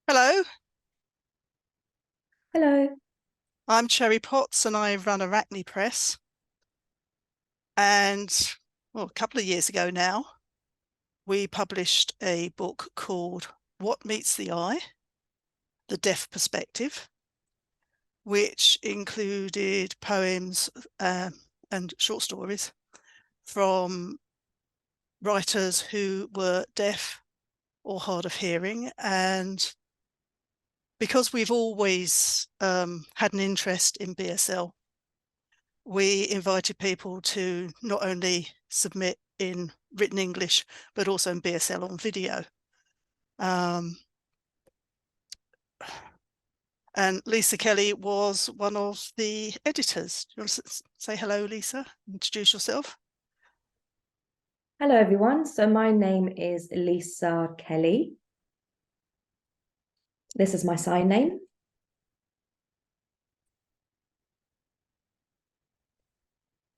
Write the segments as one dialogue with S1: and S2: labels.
S1: Hello,
S2: Hello.
S1: I'm Cherry Potts and I run Arachne Press. And well, a couple of years ago now, we published a book called What Meets the Eye? The Deaf Perspective, which included poems and short stories from writers who were deaf or hard of hearing. And because we've always had an interest in BSL, we invited people to not only submit in written English, but also in BSL on video. Um, and Lisa Kelly was one of the editors. Do you want to say hello, Lisa? Introduce yourself.
S2: Hello, everyone. So my name is Lisa Kelly. This is my sign name.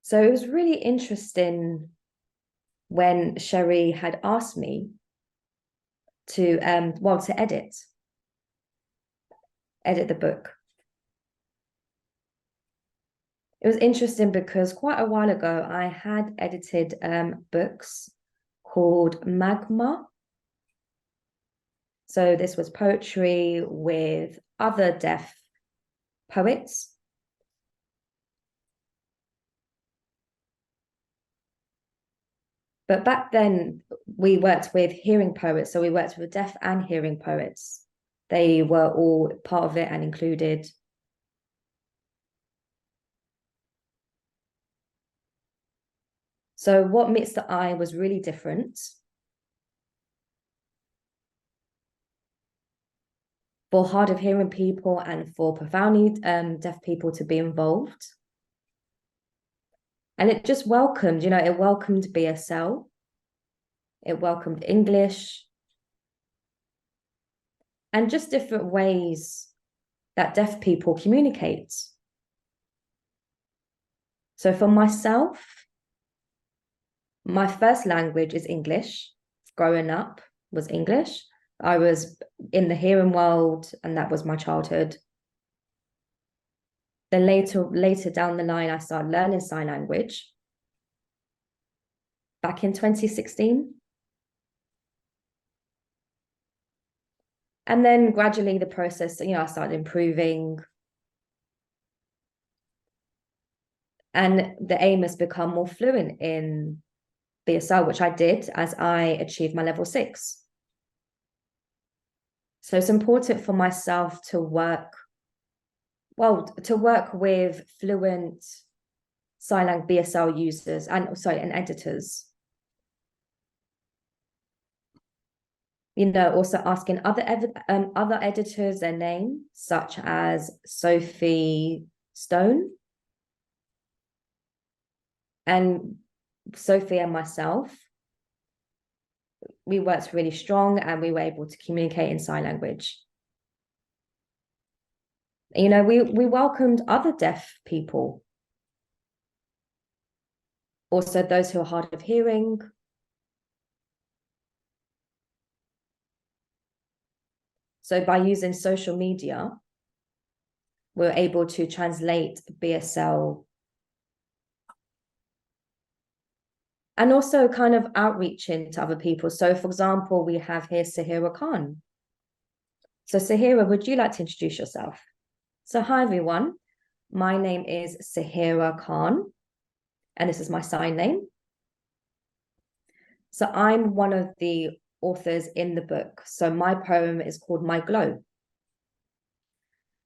S2: So it was really interesting when Sherry had asked me to edit the book. It was interesting because quite a while ago I had edited books called Magma. So this was poetry with other deaf poets. But back then, we worked with hearing poets. So we worked with deaf and hearing poets. They were all part of it and included. So what meets the eye was really different for hard of hearing people and for profoundly deaf people to be involved. And it just welcomed, it welcomed BSL, it welcomed English, and just different ways that deaf people communicate. So for myself, my first language is English. Growing up was English. I was in the hearing world, and that was my childhood. Then later down the line, I started learning sign language back in 2016. And then gradually the process, I started improving. And the aim is become more fluent in BSL, which I did as I achieved my level 6. So it's important for myself to work with fluent sign language BSL users and editors. Also asking other editors their name, such as Sophie Stone. And Sophie and myself, we worked really strong and we were able to communicate in sign language. We welcomed other deaf people, also those who are hard of hearing. So by using social media, we're able to translate BSL and also kind of outreaching to other people. So for example, we have here Sahera Khan. So Sahera, would you like to introduce yourself? So hi, everyone. My name is Sahera Khan, and this is my sign name. So I'm one of the authors in the book. So my poem is called My Glow.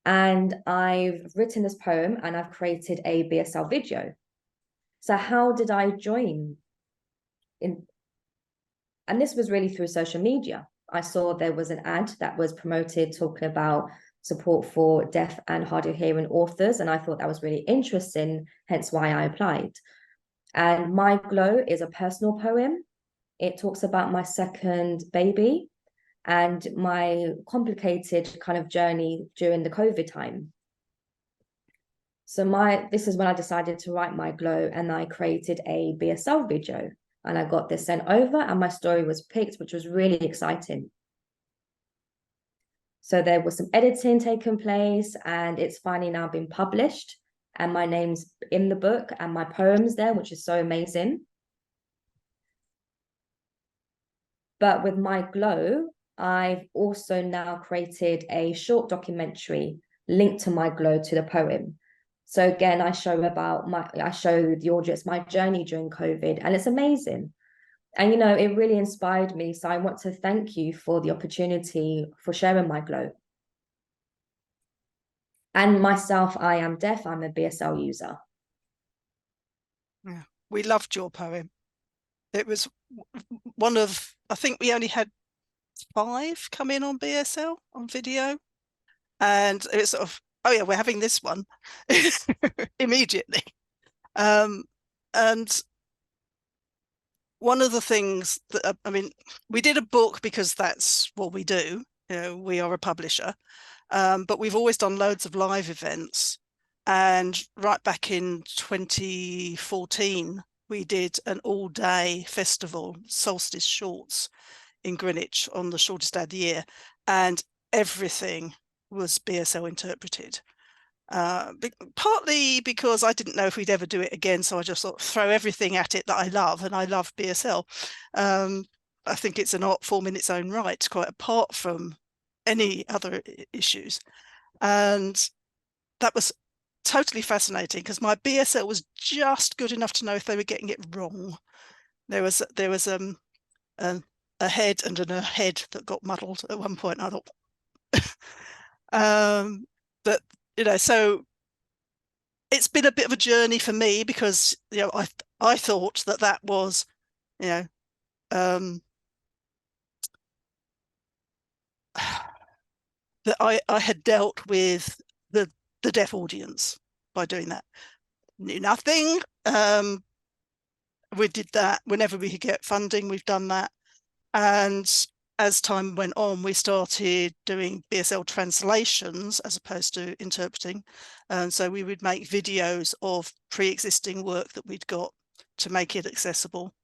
S2: And I've written this poem and I've created a BSL video. So how did I join in? And this was really through social media. I saw there was an ad that was promoted talking about support for deaf and hard of hearing authors. And I thought that was really interesting, hence why I applied. And My Glow is a personal poem. It talks about my second baby and my complicated kind of journey during the COVID time. So this is when I decided to write My Glow, and I created a BSL video and I got this sent over and my story was picked, which was really exciting. So there was some editing taking place, and it's finally now been published. And my name's in the book and my poem's there, which is so amazing. But with my glow, I've also now created a short documentary linked to my glow to the poem. So again, I show the audience my journey during COVID, and it's amazing. And it really inspired me. So I want to thank you for the opportunity for sharing my glow. And myself, I am deaf. I'm a BSL user.
S1: Yeah. We loved your poem. It was one of, I think we only had 5 come in on BSL on video. And it was sort of, oh yeah, we're having this one immediately. And one of the things that, I mean, we did a book because that's what we do. We are a publisher, but we've always done loads of live events. And right back in 2014, we did an all-day festival, Solstice Shorts, in Greenwich on the shortest day of the year. And everything was BSL interpreted. Partly because I didn't know if we'd ever do it again, so I just thought throw everything at it that I love, and I love BSL. I think it's an art form in its own right, quite apart from any other issues. And that was totally fascinating because my BSL was just good enough to know if they were getting it wrong. There was a head and a head that got muddled at one point. I thought, but so it's been a bit of a journey for me because I thought that was um, that I had dealt with the deaf audience by doing that. Knew nothing. We did that whenever we could get funding. We've done that, and as time went on, we started doing BSL translations as opposed to interpreting. And so we would make videos of pre-existing work that we'd got to make it accessible.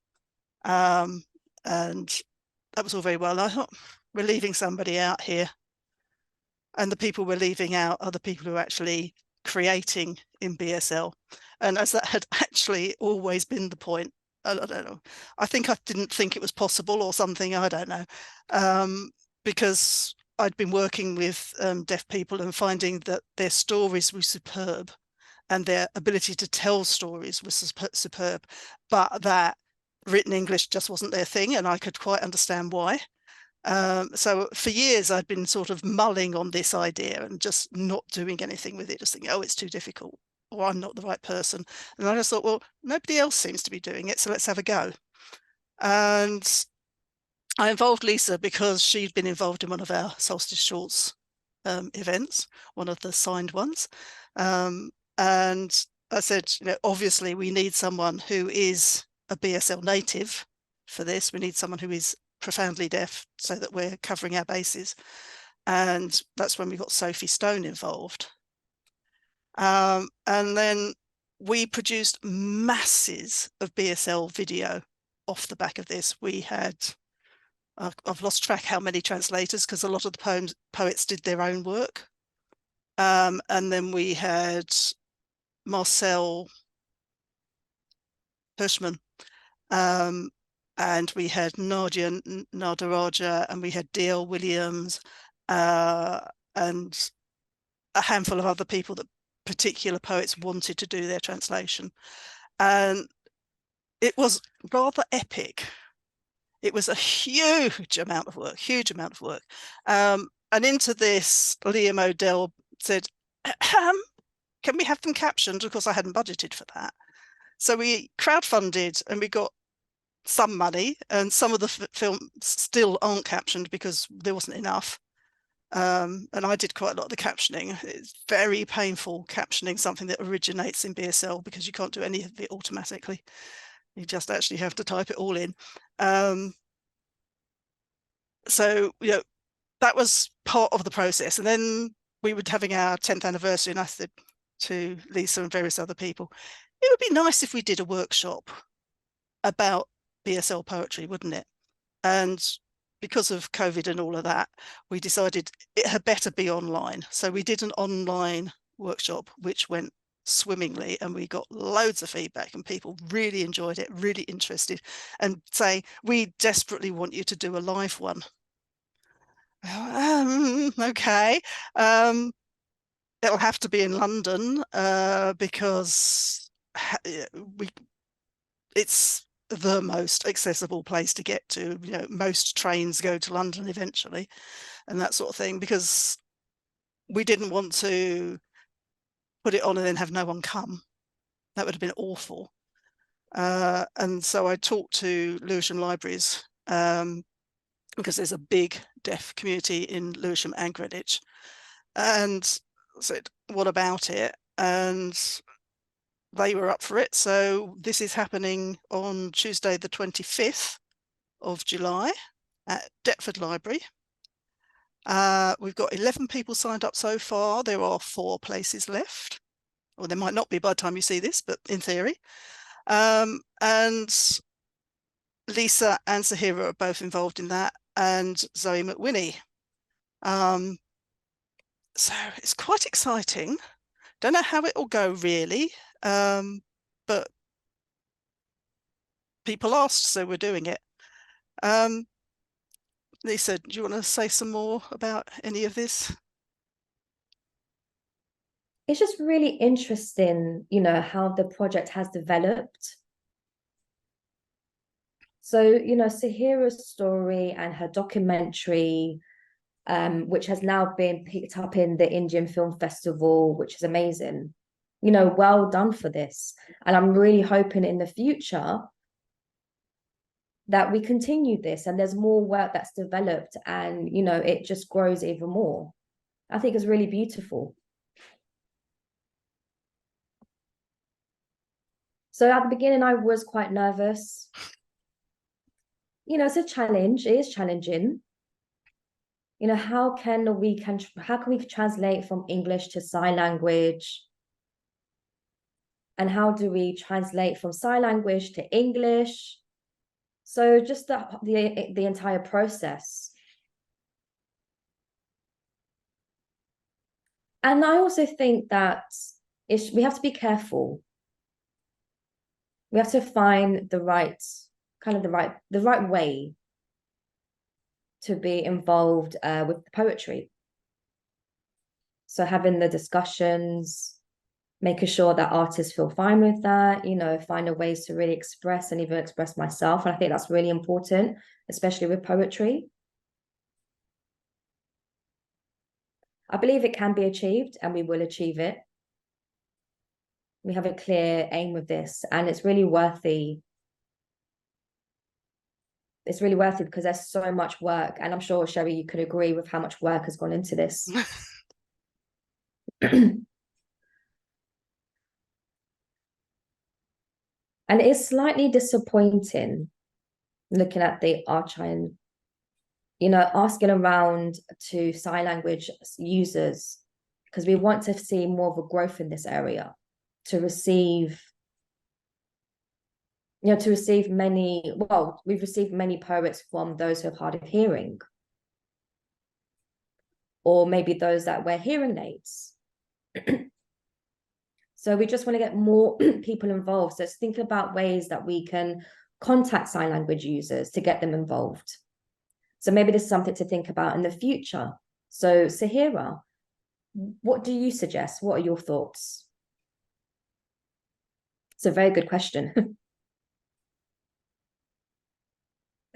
S1: And that was all very well. I thought, we're leaving somebody out here. And the people we're leaving out are the people who are actually creating in BSL. And as that had actually always been the point, I don't know. I think I didn't think it was possible or something. I don't know. Because I'd been working with deaf people and finding that their stories were superb and their ability to tell stories was superb, but that written English just wasn't their thing, and I could quite understand why. So for years I'd been sort of mulling on this idea and just not doing anything with it, just thinking, oh, it's too difficult, or I'm not the right person. And I just thought, well, nobody else seems to be doing it, so let's have a go. And I involved Lisa because she'd been involved in one of our Solstice Shorts events, one of the signed ones. And I said, obviously we need someone who is a BSL native for this. We need someone who is profoundly deaf so that we're covering our bases. And that's when we got Sophie Stone involved. And then we produced masses of BSL video off the back of this. We had, I've lost track how many translators because a lot of the poets did their own work. And then we had Marcel Hirschman, and we had Nadia Nadaraja, and we had D.L. Williams, and a handful of other people that particular poets wanted to do their translation. And it was rather epic. It was a huge amount of work, huge amount of work. And into this, Liam O'Dell said, can we have them captioned? Of course, I hadn't budgeted for that. So we crowdfunded and we got some money, and some of the films still aren't captioned because there wasn't enough. And I did quite a lot of the captioning. It's very painful captioning something that originates in BSL because you can't do any of it automatically. You just actually have to type it all in. So, that was part of the process. And then we were having our 10th anniversary, and I said to Lisa and various other people, it would be nice if we did a workshop about BSL poetry, wouldn't it? And because of COVID and all of that, we decided it had better be online. So we did an online workshop, which went swimmingly, and we got loads of feedback, and people really enjoyed it, really interested, and say, we desperately want you to do a live one. Okay. It'll have to be in London because it's the most accessible place to get to. You know, most trains go to London eventually, and that sort of thing, because we didn't want to put it on and then have no one come. That would have been awful. And so I talked to Lewisham Libraries, because there's a big deaf community in Lewisham and Greenwich, and said, what about it? And they were up for it. So this is happening on Tuesday, the 25th of July at Deptford Library. We've got 11 people signed up so far. There are 4 places left. Or there might not be by the time you see this, but in theory. And Lisa and Sahera are both involved in that, and Zoe McWhinney. So it's quite exciting. Don't know how it will go really, but people asked, so we're doing it. Lisa, do you want to say some more about any of this?
S2: It's just really interesting, you know, how the project has developed. So, you know, Sahira's story and her documentary, which has now been picked up in the Indian Film Festival, which is amazing. You know, well done for this. And I'm really hoping in the future that we continue this and there's more work that's developed and, you know, it just grows even more. I think it's really beautiful. So at the beginning, I was quite nervous. You know, it's a challenge. It is challenging. You know, how can we translate from English to sign language? And how do we translate from sign language to English? So just the entire process. And I also think that we have to be careful. We have to find the right way to be involved with the poetry. So having the discussions, making sure that artists feel fine with that, you know, finding ways to really express and even express myself. And I think that's really important, especially with poetry. I believe it can be achieved and we will achieve it. We have a clear aim with this, and it's really worthy. It's really worthy because there's so much work, and I'm sure, Sherry, you could agree with how much work has gone into this. And it's slightly disappointing looking at the Arachne, you know, asking around to sign language users, because we want to see more of a growth in this area, to receive, you know, we've received many poets from those who have hard of hearing, or maybe those that wear hearing aids. So we just want to get more people involved. So it's thinking about ways that we can contact sign language users to get them involved. So maybe this is something to think about in the future. So Sahera, what do you suggest? What are your thoughts? It's a very good question.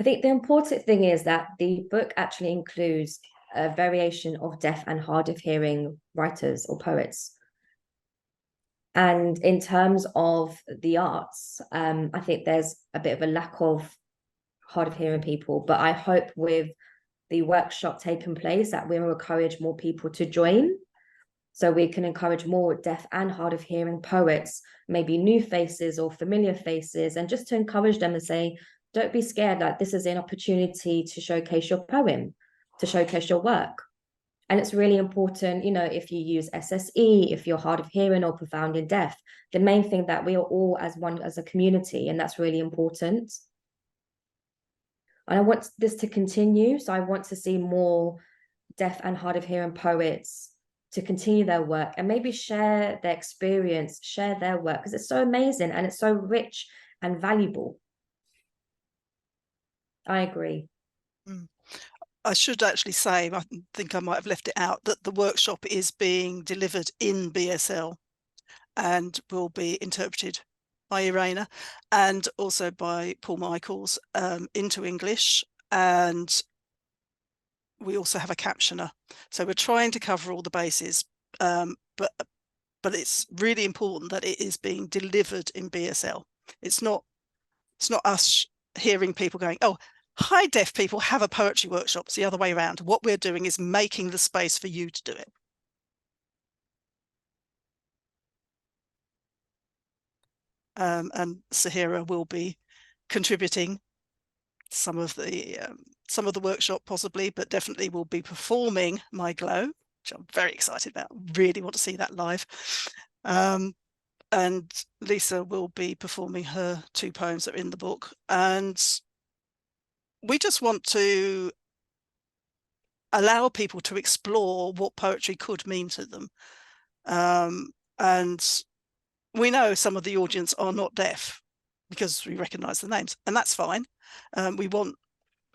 S2: I think the important thing is that the book actually includes a variation of deaf and hard of hearing writers or poets. And in terms of the arts, I think there's a bit of a lack of hard of hearing people, but I hope with the workshop taking place that we will encourage more people to join. So we can encourage more deaf and hard of hearing poets, maybe new faces or familiar faces, and just to encourage them and say, don't be scared, like this is an opportunity to showcase your poem, to showcase your work. And it's really important, you know, if you use SSE, if you're hard of hearing or profoundly deaf, the main thing that we are all as one as a community, and that's really important. And I want this to continue. So I want to see more deaf and hard of hearing poets to continue their work and maybe share their experience, share their work, because it's so amazing and it's so rich and valuable. I agree.
S1: Mm. I should actually say, I think I might have left it out, that the workshop is being delivered in BSL and will be interpreted by Irena and also by Paul Michaels into English. And we also have a captioner. So we're trying to cover all the bases, but it's really important that it is being delivered in BSL. It's not us hearing people going, oh, hi, deaf people have a poetry workshop. It's the other way around. What we're doing is making the space for you to do it. And Sahera will be contributing some of the workshop possibly, but definitely will be performing My Glow, which I'm very excited about. Really want to see that live. And Lisa will be performing her 2 poems that are in the book. And we just want to allow people to explore what poetry could mean to them. And we know some of the audience are not deaf because we recognise the names, and that's fine. We want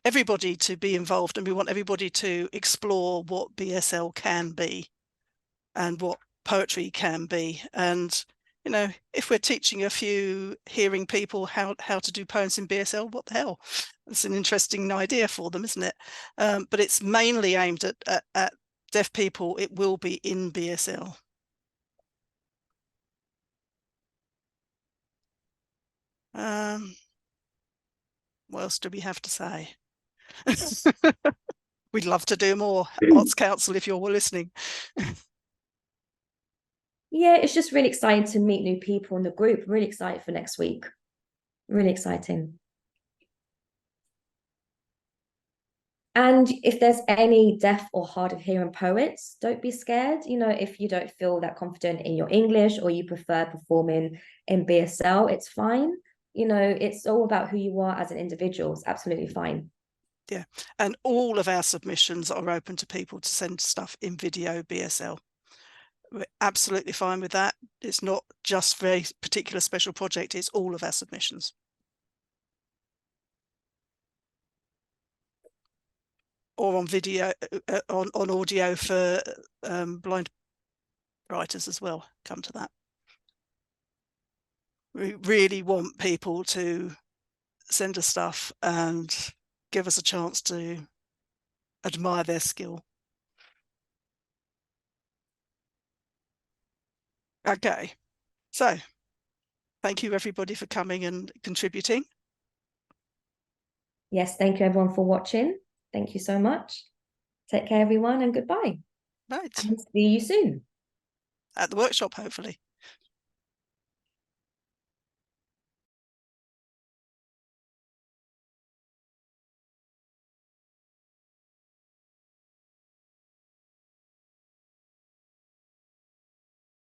S1: everybody to be involved, and we want everybody to explore what BSL can be and what poetry can be. And you know, if we're teaching a few hearing people how to do poems in BSL, what the hell? It's an interesting idea for them, isn't it? But it's mainly aimed at deaf people. It will be in BSL. What else do we have to say? We'd love to do more. Arts Council, if you're listening.
S2: Yeah, it's just really exciting to meet new people in the group. Really excited for next week. Really exciting. And if there's any deaf or hard of hearing poets, don't be scared. You know, if you don't feel that confident in your English or you prefer performing in BSL, it's fine. You know, it's all about who you are as an individual. It's absolutely fine.
S1: Yeah, and all of our submissions are open to people to send stuff in video BSL. We're absolutely fine with that. It's not just for a particular special project, it's all of our submissions. Or on video, on audio for blind writers as well. Come to that. We really want people to send us stuff and give us a chance to admire their skill. Okay, so thank you everybody for coming and contributing.
S2: Yes, thank you everyone for watching. Thank you so much. Take care, everyone, and goodbye.
S1: Right.
S2: And see you soon.
S1: At the workshop, hopefully.